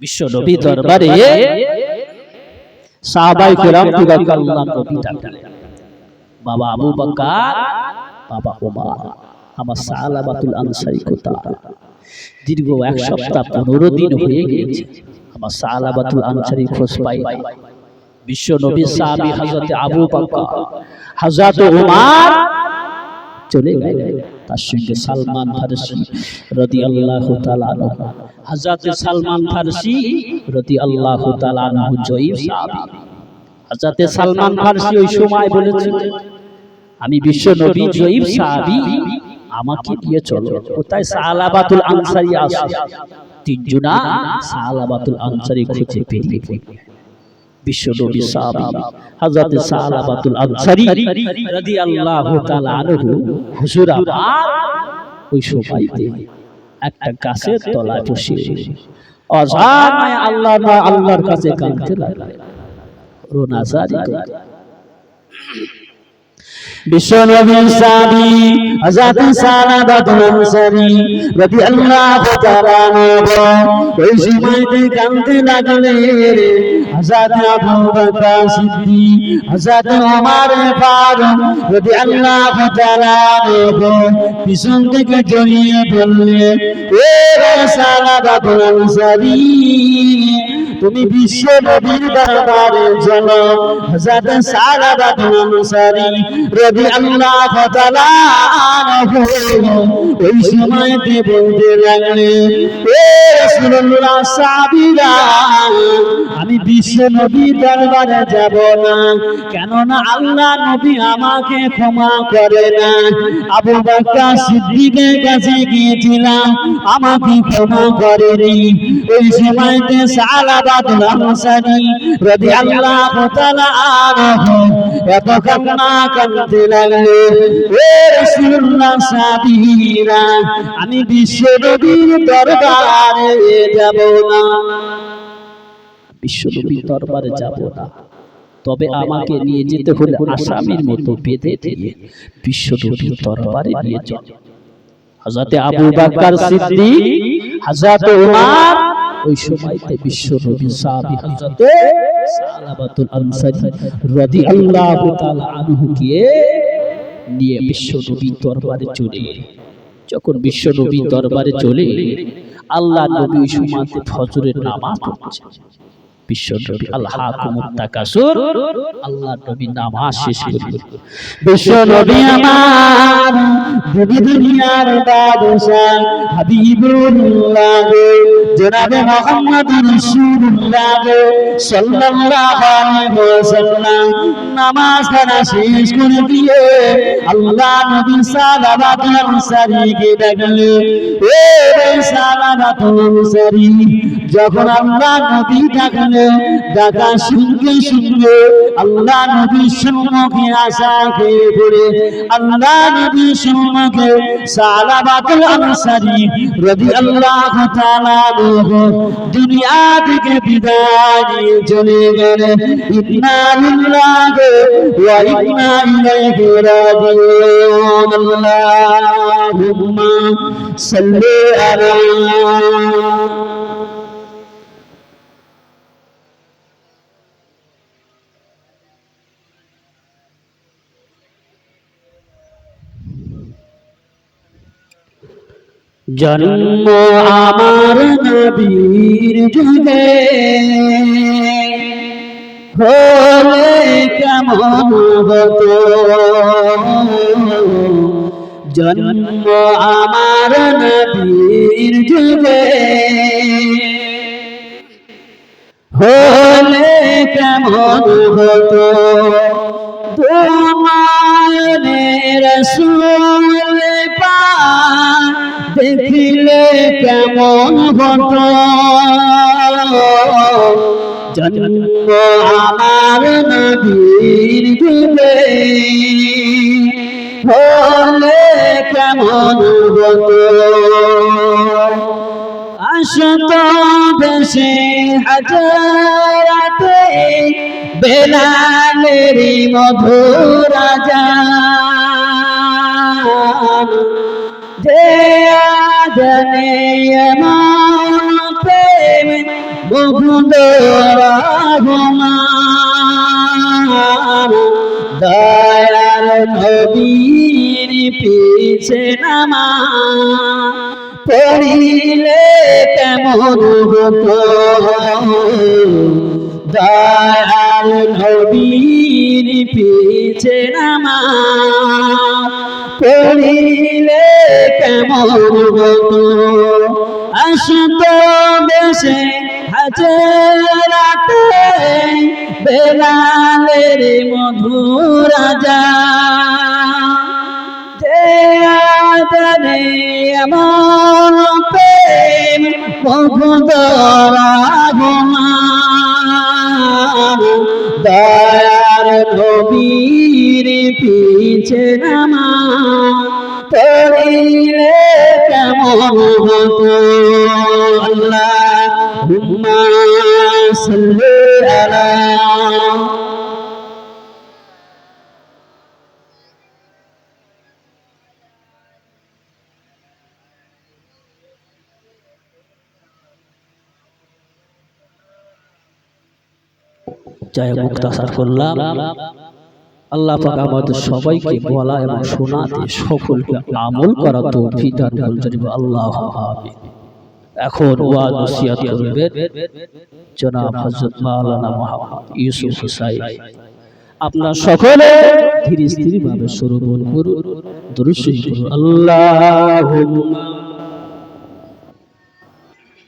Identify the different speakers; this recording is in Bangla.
Speaker 1: বিশ্ব নবী দরবারে সাহাবায়ে কেরাম দিগকে আল্লাহর নবী ডাকলেন, বাবা আবু বকর, বাবা ওমর, আমার সালাবাতুল আনসারী কোথায়? দীর্ঘ এক সপ্তাহ 15 দিন হয়ে গিয়েছে, আমার সালাবাতুল আনসারী খোঁজ পাই না। বিশ্ব নবী সাহাবী হযরত আবু বকর, হযরত ওমর চলে গেলেন, তার সঙ্গে সালমান ফারসি রাদিয়াল্লাহু তাআলা আনহু, হযরত সালমান ফারসি রাদিয়াল্লাহু তাআলা আনহু জয়ীফ সাহাবী। হযরত সালমান ফারসি ওই সময় বলেছে, আমি বিশ্ব নবী জয়ীফ সাহাবী, আমাকে দিয়ে চলো। কোথায়? সালাবাতুল আনসারী আছে, তিনজনা সালাবাতুল আনসারী খুঁজে পেয়ে বিশ্ব নবী সাহাবী হযরত সালাবাতুল আনসারী রাদিয়াল্লাহু তাআলা আনহু হুজুর আমার ওই সময়তে একটা গাছের তলায় বসে অজানায় আল্লাহর কাছে কাঁদতে লাগলেন, রোনাজারি করে। বিশ্ব নবী সাহাবী হযরত সালাবাতুল আনসারী রাদিয়াল্লাহু তাআলা আনহু ওই সময়তে কাঁদতে লাগলেন। হযরত আবু বকর সিদ্দিক, হযরত ওমর ফারুক রাদিয়াল্লাহু তাআলা আনহু পিছন থেকে জড়িয়ে ধরলেন, এ সালাবাতুল আনসারী, তুমি বিশ্ব নবীর দরবারে চলো। হযরত সালাবাতুল আনসারী রাদিয়াল্লাহু তাআলা আনহু ওই সময়তে বলতে লাগলেন, এ রাসূলুল্লাহ, সাহাবীরা, আমি বিশ্ব নবীর দরবারে যাব না, কেননা আল্লাহ নবী আমাকে ক্ষমা করে না। আবু বকর সিদ্দিকের কাছে গিয়েছিলাম, আমাকে ক্ষমা করেনি। ওই সময়তে সালাবাতুল আনসারী রাদিয়াল্লাহু তাআলা আনহু এত কান্না কাঁদতে লাগলেন, হে রাসূলুল্লাহ, সাহাবীরা, আমি বিশ্ব নবীর দরবারে যাব না, বিশ্ব নবীর দরবারে যাব না, তবে আমাকে নিয়ে যেতে হলে আসামির মতো বেঁধে দিয়ে বিশ্ব নবীর দরবারে নিয়ে যাও। হযরত আবু বকর সিদ্দিক, হযরত ওমর ওই সময়তে বিশ্ব নবী সাহাবী হযরত সালাবাতুল আনসারী রাদিয়াল্লাহু তাআলা আনহুকে নিয়ে বিশ্ব নবীর দরবারে চলে। যখন বিশ্ব নবীর দরবারে চলে, আল্লাহ নবী ওই সময়তে ফজরের নামাজ পড়ছে। বিশ্ব নবী আল্লাহুম্মা তাকাসুর, আল্লাহ নবী নামাজ শেষ করলেন। বিশ্ব নবী আমার দুনিয়ার বাদশা হাবিবুল্লাহ জনাবে মুহাম্মদুর রাসূলুল্লাহ সাল্লাল্লাহু আলাইহি ওয়াসাল্লাম নামাজ পড়া শেষ করে দিয়ে আল্লাহ নবী সালাবাতুল আনসারীকে ডাকলেন, এ সালাবাতুল আনসারী, যখন আল্লাহ নবী ডাকলেন, ডাকা শুনতে শুনতে আল্লাহ নবীর সম্মুখে আসা খেয়ে পড়ে আল্লাহ নবীর সম্মুখে সালাবাতুল আনসারী রাদিয়াল্লাহু তাআলা আনহু দুনিয়া থেকে বিদায় নিয়ে চলে গেলেন। ইন্না লিল্লাহি ওয়া ইন্না ইলাইহি রাজিউন। আল্লাহুম্মা সাল্লি আলা জন্ম আমার নবীর যুগে হলে কেমন হতো, জন্ম আমার নবীর যুগে হলে কেমন হতো, তোমারে রাসূল পাক দেখিলে কেমন হতো, জন্ম আমার নবীর যুগে হলে কেমন হতো, আসত বেশে হাজারাতে বেলালেরই মধুর আযান, যে আযানে এমন প্রেম মুকুন্দ রহমান দয়ার নবীর পিছে নামাজ পড়িলে কেমন হতো দয়ার নবীর পিছে নামাজ পড়িলে কেমন হতো আসত দেশে হাজরাতে বেলালের মধুর আযান আদানে এমন প্রেম মুকুন্দ রহমান দয়ার নবীর পিছে নামাজ পড়িলে কেমন হতো আল্লাহুম্মা সাল্লি আলা জয় মুক্তাসার করলাম আল্লাহ পাক আমাদের সবাইকে বলা এবং শোনাতে সকলকে আমল করা তৌফিক দান করুন আল্লাহু আমিন এখন ওয়াজ নসিহত করবেন জনাব হযরত মাওলানা মুহাম্মদ ইউসুফ হুসাইন আপনারা সকলে ধীরে ধীরে ভাবে শ্রবণ করুন দুরূদ শরীফ পড়ুন আল্লাহুম্মা